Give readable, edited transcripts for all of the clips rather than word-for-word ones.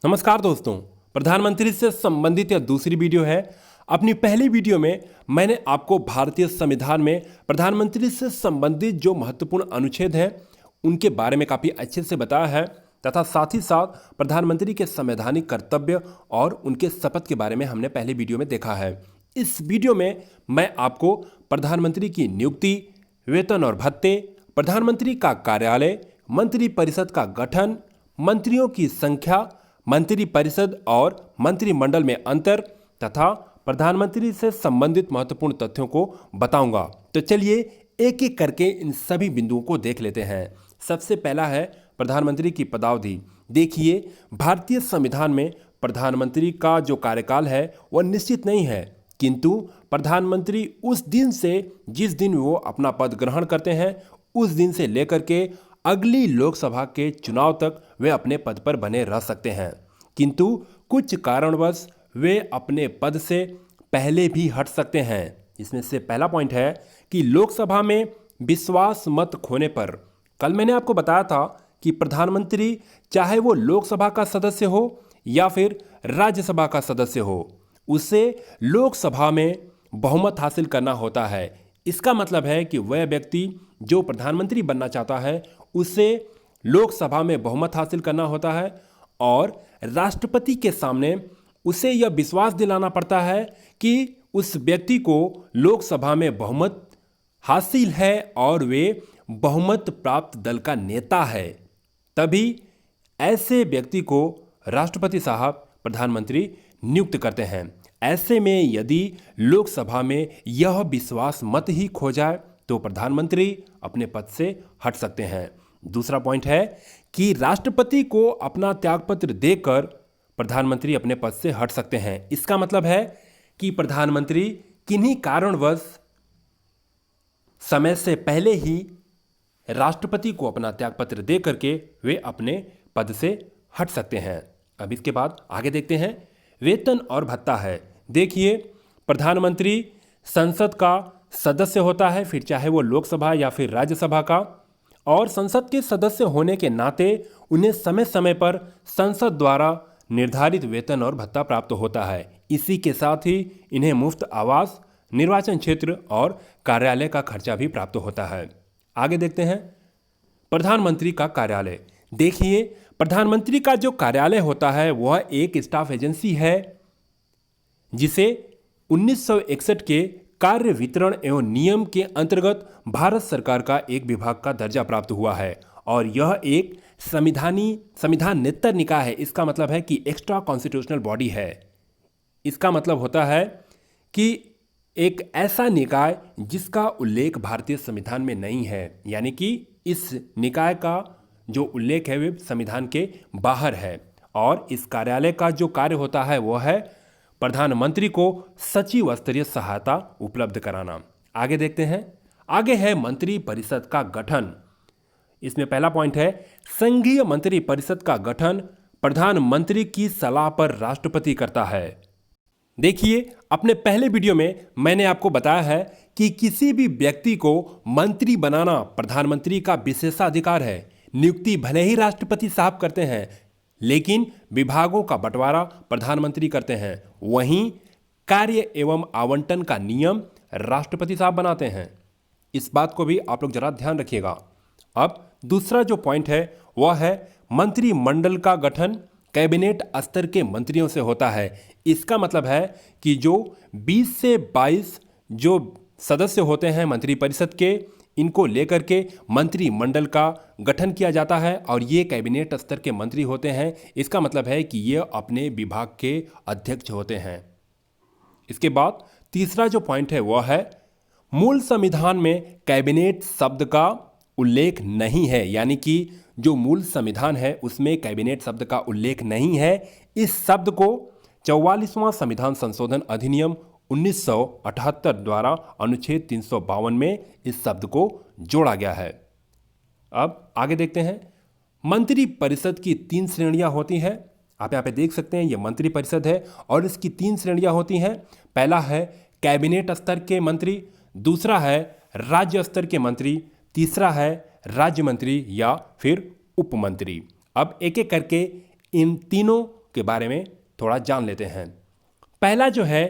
नमस्कार दोस्तों, प्रधानमंत्री से संबंधित यह दूसरी वीडियो है। अपनी पहली वीडियो में मैंने आपको भारतीय संविधान में प्रधानमंत्री से संबंधित जो महत्वपूर्ण अनुच्छेद हैं उनके बारे में काफ़ी अच्छे से बताया है तथा साथ ही साथ प्रधानमंत्री के संवैधानिक कर्तव्य और उनके शपथ के बारे में हमने पहले वीडियो में देखा है। इस वीडियो में मैं आपको प्रधानमंत्री की नियुक्ति, वेतन और भत्ते, प्रधानमंत्री का कार्यालय, मंत्रिपरिषद का गठन, मंत्रियों की संख्या, मंत्रिपरिषद और मंत्रिमंडल में अंतर तथा प्रधानमंत्री से संबंधित महत्वपूर्ण तथ्यों को बताऊंगा। तो चलिए एक एक करके इन सभी बिंदुओं को देख लेते हैं। सबसे पहला है प्रधानमंत्री की पदावधि। देखिए, भारतीय संविधान में प्रधानमंत्री का जो कार्यकाल है वह निश्चित नहीं है, किंतु प्रधानमंत्री उस दिन से जिस दिन वो अपना पद ग्रहण करते हैं उस दिन से लेकर के अगली लोकसभा के चुनाव तक वे अपने पद पर बने रह सकते हैं, किंतु कुछ कारणवश वे अपने पद से पहले भी हट सकते हैं। इसमें से पहला पॉइंट है कि लोकसभा में विश्वास मत खोने पर, कल मैंने आपको बताया था कि प्रधानमंत्री चाहे वो लोकसभा का सदस्य हो या फिर राज्यसभा का सदस्य हो, उसे लोकसभा में बहुमत हासिल करना होता है। इसका मतलब है कि वह व्यक्ति जो प्रधानमंत्री बनना चाहता है उसे लोकसभा में बहुमत हासिल करना होता है और राष्ट्रपति के सामने उसे यह विश्वास दिलाना पड़ता है कि उस व्यक्ति को लोकसभा में बहुमत हासिल है और वे बहुमत प्राप्त दल का नेता है। तभी ऐसे व्यक्ति को राष्ट्रपति साहब प्रधानमंत्री नियुक्त करते हैं। ऐसे में यदि लोकसभा में यह विश्वास मत ही खो जाए तो प्रधानमंत्री अपने पद से हट सकते हैं। दूसरा पॉइंट है कि राष्ट्रपति को अपना त्यागपत्र देकर प्रधानमंत्री अपने पद से हट सकते हैं। इसका मतलब है कि प्रधानमंत्री किन्हीं कारणवश समय से पहले ही राष्ट्रपति को अपना त्यागपत्र दे करके वे अपने पद से हट सकते हैं। अब इसके बाद आगे देखते हैं, वेतन और भत्ता है। देखिए, प्रधानमंत्री संसद का सदस्य होता है, फिर चाहे वो लोकसभा या फिर राज्यसभा का, और संसद के सदस्य होने के नाते उन्हें समय समय पर संसद द्वारा निर्धारित वेतन और भत्ता प्राप्त होता है। इसी के साथ ही इन्हें मुफ्त आवास, निर्वाचन क्षेत्र और कार्यालय का खर्चा भी प्राप्त होता है। आगे देखते हैं, प्रधानमंत्री का कार्यालय। देखिए, प्रधानमंत्री का जो कार्यालय होता है वह एक स्टाफ एजेंसी है जिसे 1961 के कार्य वितरण एवं नियम के अंतर्गत भारत सरकार का एक विभाग का दर्जा प्राप्त हुआ है और यह एक संविधानेतर निकाय है। इसका मतलब है कि एक्स्ट्रा कॉन्स्टिट्यूशनल बॉडी है। इसका मतलब होता है कि एक ऐसा निकाय जिसका उल्लेख भारतीय संविधान में नहीं है, यानी कि इस निकाय का जो उल्लेख है वे संविधान के बाहर है। और इस कार्यालय का जो कार्य होता है वह है प्रधानमंत्री को सचिव स्तरीय सहायता उपलब्ध कराना। आगे देखते हैं, आगे है मंत्रिपरिषद का गठन। इसमें पहला पॉइंट है, संघीय मंत्रिपरिषद का गठन प्रधानमंत्री की सलाह पर राष्ट्रपति करता है। देखिए, अपने पहले वीडियो में मैंने आपको बताया है कि किसी भी व्यक्ति को मंत्री बनाना प्रधानमंत्री का विशेषाधिकार है। नियुक्ति भले ही राष्ट्रपति साहब करते हैं, लेकिन विभागों का बंटवारा प्रधानमंत्री करते हैं। वहीं कार्य एवं आवंटन का नियम राष्ट्रपति साहब बनाते हैं। इस बात को भी आप लोग जरा ध्यान रखिएगा। अब दूसरा जो पॉइंट है वह है मंत्रिमंडल का गठन कैबिनेट स्तर के मंत्रियों से होता है। इसका मतलब है कि जो 20 से 22 जो सदस्य होते हैं मंत्रिपरिषद के, इनको लेकर के मंत्रिमंडल का गठन किया जाता है और ये कैबिनेट स्तर के मंत्री होते हैं। इसका मतलब है कि ये अपने विभाग के अध्यक्ष होते हैं। इसके बाद तीसरा जो पॉइंट है वह है, मूल संविधान में कैबिनेट शब्द का उल्लेख नहीं है, यानी कि जो मूल संविधान है उसमें कैबिनेट शब्द का उल्लेख नहीं है। इस शब्द को 44वां संविधान संशोधन अधिनियम 1978 द्वारा अनुच्छेद 352 में इस शब्द को जोड़ा गया है। अब आगे देखते हैं, मंत्रिपरिषद की 3 श्रेणियां होती हैं। आप यहाँ पे देख सकते हैं, ये मंत्रिपरिषद है और इसकी 3 श्रेणियां होती हैं। पहला है कैबिनेट स्तर के मंत्री, दूसरा है राज्य स्तर के मंत्री, तीसरा है राज्य मंत्री या फिर उप मंत्री। अब एक एक करके इन तीनों के बारे में थोड़ा जान लेते हैं। पहला जो है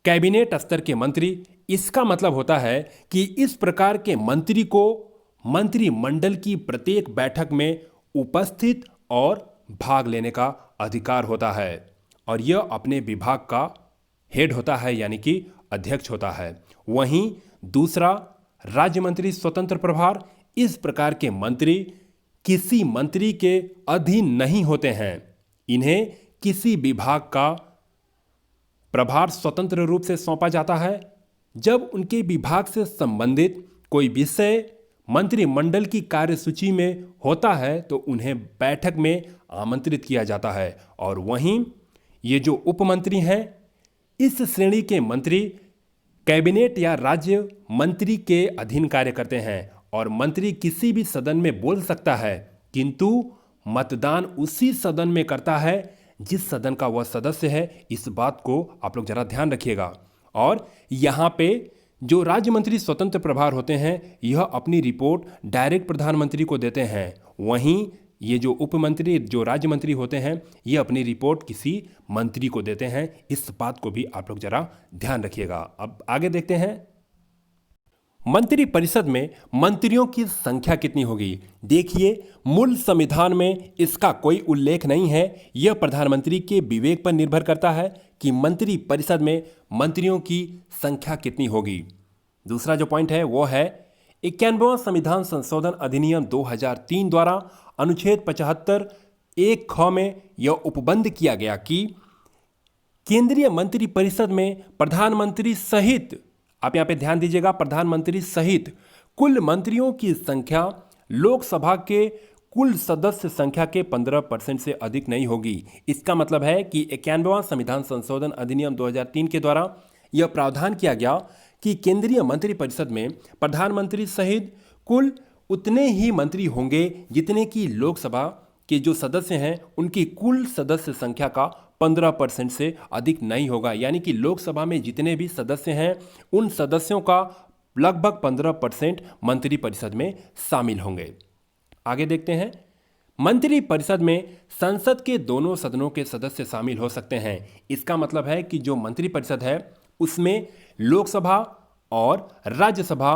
कैबिनेट स्तर के मंत्री, इसका मतलब होता है कि इस प्रकार के मंत्री को मंत्रिमंडल की प्रत्येक बैठक में उपस्थित और भाग लेने का अधिकार होता है और यह अपने विभाग का हेड होता है यानी कि अध्यक्ष होता है। वहीं दूसरा राज्य मंत्री स्वतंत्र प्रभार, इस प्रकार के मंत्री किसी मंत्री के अधीन नहीं होते हैं। इन्हें किसी विभाग का प्रभार स्वतंत्र रूप से सौंपा जाता है। जब उनके विभाग से संबंधित कोई विषय मंत्रिमंडल की कार्यसूची में होता है तो उन्हें बैठक में आमंत्रित किया जाता है। और वहीं ये जो उपमंत्री हैं, इस श्रेणी के मंत्री कैबिनेट या राज्य मंत्री के अधीन कार्य करते हैं और मंत्री किसी भी सदन में बोल सकता है, किंतु मतदान उसी सदन में करता है जिस सदन का वह सदस्य है। इस बात को आप लोग जरा ध्यान रखिएगा। और यहाँ पे जो राज्य मंत्री स्वतंत्र प्रभार होते हैं, यह अपनी रिपोर्ट डायरेक्ट प्रधानमंत्री को देते हैं। वहीं ये जो उपमंत्री, जो राज्य मंत्री होते हैं, ये अपनी रिपोर्ट किसी मंत्री को देते हैं। इस बात को भी आप लोग जरा ध्यान रखिएगा। अब आगे देखते हैं, मंत्री परिषद में मंत्रियों की संख्या कितनी होगी। देखिए, मूल संविधान में इसका कोई उल्लेख नहीं है। यह प्रधानमंत्री के विवेक पर निर्भर करता है कि मंत्री परिषद में मंत्रियों की संख्या कितनी होगी। दूसरा जो पॉइंट है वो है 91वां संविधान संशोधन अधिनियम 2003 द्वारा अनुच्छेद 75 एक ख में यह उपबंध किया गया कि केंद्रीय मंत्री परिषद में प्रधानमंत्री सहित, आप यहां पे ध्यान दीजिएगा, प्रधानमंत्री सहित कुल मंत्रियों की संख्या लोकसभा के कुल सदस्य संख्या के 15% से अधिक नहीं होगी। इसका मतलब है कि 91वां संविधान संशोधन अधिनियम 2003 के द्वारा यह प्रावधान किया गया कि केंद्रीय मंत्री परिषद में प्रधानमंत्री सहित कुल उतने ही मंत्री होंगे जितने की लोकसभा के जो सदस्य हैं उनकी कुल सदस्य संख्या का 15% से अधिक नहीं होगा। यानी कि लोकसभा में जितने भी सदस्य हैं उन सदस्यों का लगभग 15% मंत्री परिषद में शामिल होंगे। आगे देखते हैं, मंत्री परिषद में संसद के दोनों सदनों के सदस्य शामिल हो सकते हैं। इसका मतलब है कि जो मंत्री परिषद है उसमें लोकसभा और राज्यसभा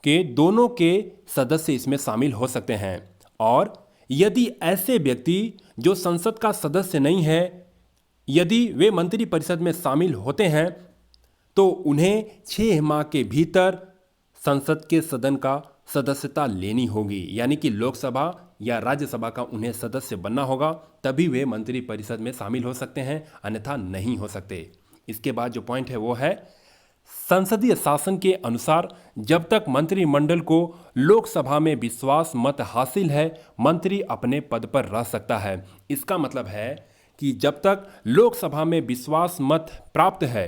के दोनों के सदस्य इसमें शामिल हो सकते हैं। और यदि ऐसे व्यक्ति जो संसद का सदस्य नहीं है, यदि वे मंत्री परिषद में शामिल होते हैं तो उन्हें 6 माह के भीतर संसद के सदन का सदस्यता लेनी होगी। यानी कि लोकसभा या राज्यसभा का उन्हें सदस्य बनना होगा, तभी वे मंत्री परिषद में शामिल हो सकते हैं, अन्यथा नहीं हो सकते। इसके बाद जो पॉइंट है वो है, संसदीय शासन के अनुसार जब तक मंत्रिमंडल को लोकसभा में विश्वास मत हासिल है, मंत्री अपने पद पर रह सकता है। इसका मतलब है कि जब तक लोकसभा में विश्वास मत प्राप्त है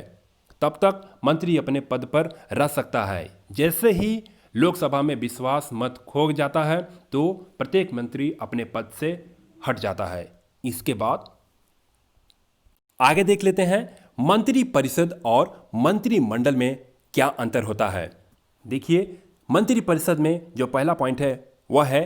तब तक मंत्री अपने पद पर रह सकता है। जैसे ही लोकसभा में विश्वास मत खो जाता है तो प्रत्येक मंत्री अपने पद से हट जाता है। इसके बाद आगे देख लेते हैं, मंत्री परिषद और मंत्रिमंडल में क्या अंतर होता है। देखिए, मंत्री परिषद में जो पहला पॉइंट है वह है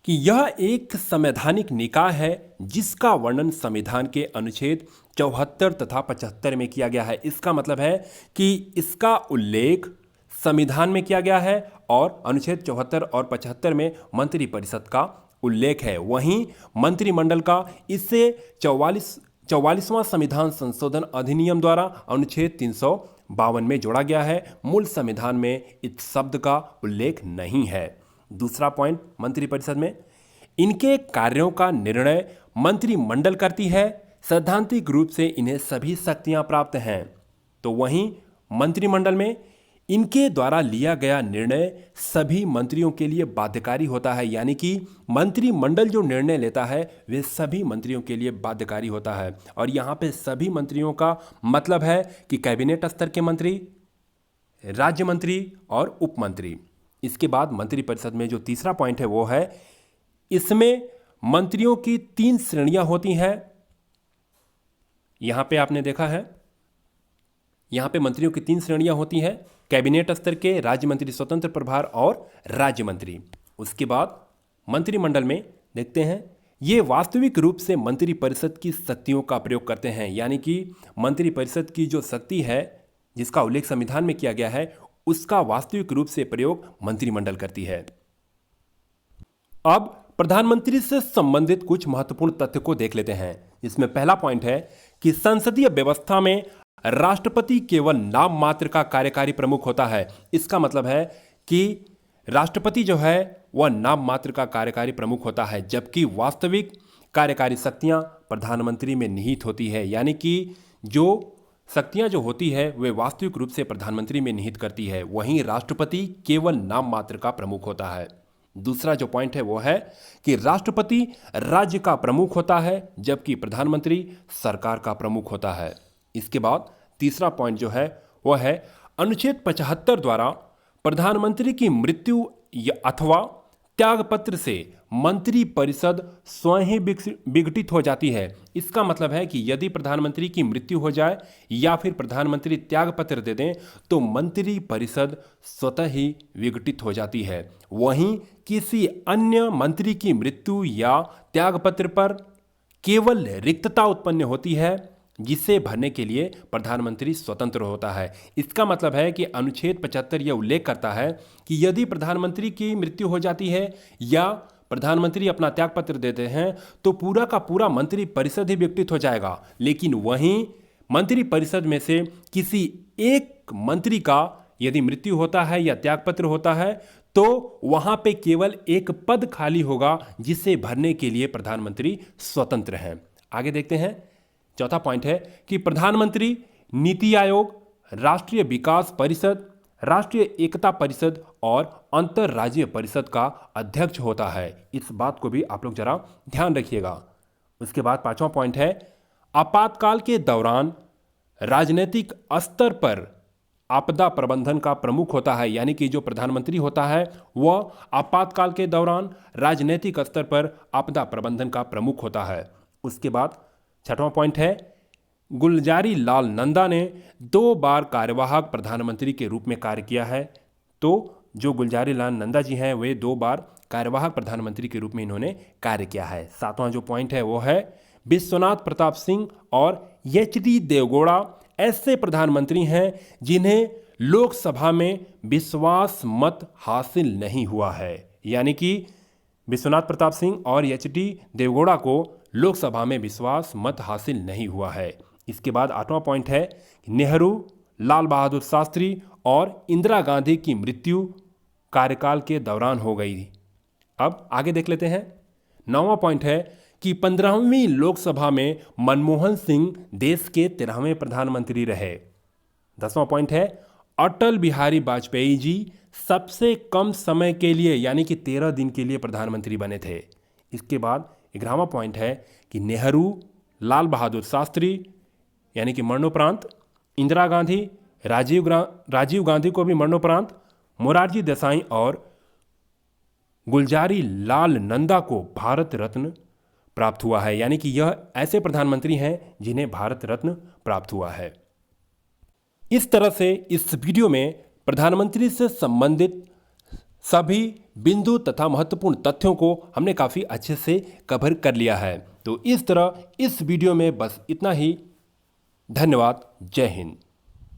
कि यह एक संवैधानिक निकाय है जिसका वर्णन संविधान के अनुच्छेद 74 तथा 75 में किया गया है। इसका मतलब है कि इसका उल्लेख संविधान में किया गया है और अनुच्छेद 74 और 75 में मंत्री परिषद का उल्लेख है। वहीं मंत्रिमंडल का इससे 44वां संविधान संशोधन अधिनियम द्वारा अनुच्छेद 352 में जोड़ा गया है। मूल संविधान में इस शब्द का उल्लेख नहीं है। दूसरा पॉइंट, मंत्री परिषद में इनके कार्यों का निर्णय मंत्रिमंडल करती है। सैद्धांतिक रूप से इन्हें सभी शक्तियां प्राप्त हैं। तो वहीं मंत्रिमंडल में इनके द्वारा लिया गया निर्णय सभी मंत्रियों के लिए बाध्यकारी होता है। यानी कि मंत्रिमंडल जो निर्णय लेता है वे सभी मंत्रियों के लिए बाध्यकारी होता है। और यहाँ पे सभी मंत्रियों का मतलब है कि कैबिनेट स्तर के मंत्री, राज्य मंत्री और उप मंत्री। इसके बाद मंत्री परिषद में जो तीसरा पॉइंट है वो है, इसमें मंत्रियों की 3 श्रेणियां होती हैं। यहां पे आपने देखा है, यहां पे मंत्रियों की 3 श्रेणियां होती हैं, कैबिनेट स्तर के, राज्य मंत्री स्वतंत्र प्रभार और राज्य मंत्री। उसके बाद मंत्रिमंडल में देखते हैं ये वास्तविक रूप से मंत्रिपरिषद की शक्तियों का प्रयोग करते हैं, यानी कि मंत्रिपरिषद की जो शक्ति है जिसका उल्लेख संविधान में किया गया है उसका वास्तविक रूप से प्रयोग मंत्रिमंडल करती है। अब प्रधानमंत्री से संबंधित कुछ महत्वपूर्ण तथ्य को देख लेते हैं। इसमें पहला पॉइंट है कि संसदीय व्यवस्था में राष्ट्रपति केवल नाम मात्र का कार्यकारी प्रमुख होता है। इसका मतलब है कि राष्ट्रपति जो है वह नाम मात्र का कार्यकारी प्रमुख होता है, जबकि वास्तविक कार्यकारी शक्तियां प्रधानमंत्री में निहित होती है, यानी कि जो शक्तियां जो होती है वे वास्तविक रूप से प्रधानमंत्री में निहित करती है, वहीं राष्ट्रपति केवल नाम मात्र का प्रमुख होता है। दूसरा जो पॉइंट है वो है कि राष्ट्रपति राज्य का प्रमुख होता है जबकि प्रधानमंत्री सरकार का प्रमुख होता है। इसके बाद तीसरा पॉइंट जो है वह है अनुच्छेद 75 द्वारा प्रधानमंत्री की मृत्यु अथवा त्यागपत्र से मंत्रिपरिषद स्वयं ही विघटित हो जाती है। इसका मतलब है कि यदि प्रधानमंत्री की मृत्यु हो जाए या फिर प्रधानमंत्री त्यागपत्र दे दें तो मंत्रिपरिषद स्वतः ही विघटित हो जाती है। वहीं किसी अन्य मंत्री की मृत्यु या त्यागपत्र पर केवल रिक्तता उत्पन्न होती है जिसे भरने के लिए प्रधानमंत्री स्वतंत्र होता है। इसका मतलब है कि अनुच्छेद 75 यह उल्लेख करता है कि यदि प्रधानमंत्री की मृत्यु हो जाती है या प्रधानमंत्री अपना त्यागपत्र देते हैं तो पूरा का पूरा मंत्रिपरिषद ही विघटित हो जाएगा, लेकिन वहीं मंत्रिपरिषद में से किसी एक मंत्री का यदि मृत्यु होता है या त्यागपत्र होता है तो वहां पे केवल एक पद खाली होगा जिसे भरने के लिए प्रधानमंत्री स्वतंत्र हैं। आगे देखते हैं। चौथा पॉइंट है कि प्रधानमंत्री नीति आयोग, राष्ट्रीय विकास परिषद, राष्ट्रीय एकता परिषद और अंतरराज्यीय परिषद का अध्यक्ष होता है। इस बात को भी आप लोग जरा ध्यान रखिएगा। उसके बाद पांचवा पॉइंट है आपातकाल के दौरान राजनीतिक स्तर पर आपदा प्रबंधन का प्रमुख होता है, यानी कि जो प्रधानमंत्री होता है वह आपातकाल के दौरान राजनीतिक स्तर पर आपदा प्रबंधन का प्रमुख होता है। उसके बाद छठवां पॉइंट है गुलजारी लाल नंदा ने 2 बार कार्यवाहक प्रधानमंत्री के रूप में कार्य किया है। तो जो गुलजारी लाल नंदा जी हैं वे 2 बार कार्यवाहक प्रधानमंत्री के रूप में इन्होंने कार्य किया है। सातवां जो पॉइंट है वो है विश्वनाथ प्रताप सिंह और एच.डी. देवगौड़ा ऐसे प्रधानमंत्री हैं जिन्हें लोकसभा में विश्वास मत हासिल नहीं हुआ है, यानी कि विश्वनाथ प्रताप सिंह और एच.डी. देवगौड़ा को लोकसभा में विश्वास मत हासिल नहीं हुआ है। इसके बाद आठवां पॉइंट है नेहरू, लाल बहादुर शास्त्री और इंदिरा गांधी की मृत्यु कार्यकाल के दौरान हो गई। अब आगे देख लेते हैं। नौवां पॉइंट है कि 15वीं लोकसभा में मनमोहन सिंह देश के 13वें प्रधानमंत्री रहे। 10वां पॉइंट है अटल बिहारी वाजपेयी जी सबसे कम समय के लिए यानी कि 13 दिन के लिए प्रधानमंत्री बने थे। इसके बाद 11वां पॉइंट है कि नेहरू, लाल बहादुर शास्त्री यानी कि मरणोपरांत, इंदिरा गांधी, राजीव गांधी को भी मरणोपरांत, मोरारजी देसाई और गुलजारी लाल नंदा को भारत रत्न प्राप्त हुआ है, यानी कि यह ऐसे प्रधानमंत्री हैं जिन्हें भारत रत्न प्राप्त हुआ है। इस तरह से इस वीडियो में प्रधानमंत्री से संबंधित सभी बिंदु तथा महत्वपूर्ण तथ्यों को हमने काफ़ी अच्छे से कवर कर लिया है। तो इस तरह इस वीडियो में बस इतना ही। धन्यवाद। जय हिंद।